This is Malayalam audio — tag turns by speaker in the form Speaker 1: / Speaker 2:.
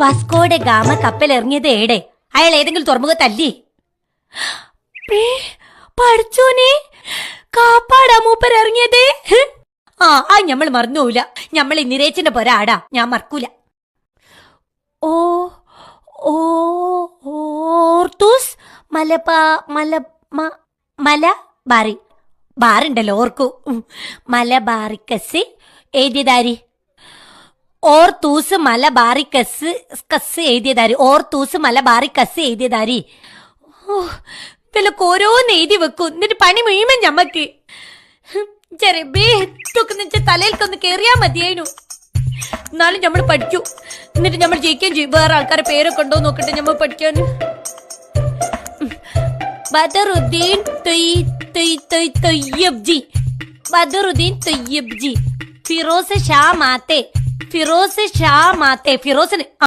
Speaker 1: വാസ്കോഡെ ഗാമ കപ്പൽ ഇറങ്ങിയത് ഏടെ? അയാൾ ഏതെങ്കിലും തുറമുഖത്തല്ലേ? പഠിച്ചോനെ, കാപ്പാടാ മൂപ്പർ ഇറങ്ങിയത്. ആ ഞമ്മൾ മറന്നുപോല. ഞമ്മൾ നിരേച്ചന്റെ പൊരാടാ, ഞാൻ മറക്കൂല. ഓ ഓർത്തൂസ് മലബാറി ബാറുണ്ടല്ലോ, ഓർക്കൂ. മലബാറിക്കസ് എഴുതിയതാരി? ഓർത്തൂസ് മലബാറിക്കസ് എഴുതിയതാരി? ഓർത്തൂസ് മലബാറിക്കസ് എഴുതിയതാരി? ഇവലൊക്കെ ഓരോന്ന് എഴുതി വെക്കും, എന്നിട്ട് പണി മുഴുവൻ ഞമ്മക്ക്. തലയിൽക്കൊന്ന് കേറിയാ മതിയായിരുന്നു. എന്നാലും നമ്മൾ പഠിക്കൂ, എന്നിട്ട് നമ്മൾ ജയിക്കുകയും ചെയ്യും. വേറെ ആൾക്കാരെ പേരൊക്കെ ഉണ്ടോ നോക്കട്ടെ നമ്മൾ പഠിക്കാൻ. ബദറുദ്ദീൻ തൊയ്യബ്ജി, ബദറുദ്ദീൻ തൊയ്യബ്ജി, ഫിറോസ് ഷാ മാത്തെ, ഫിറോസിന്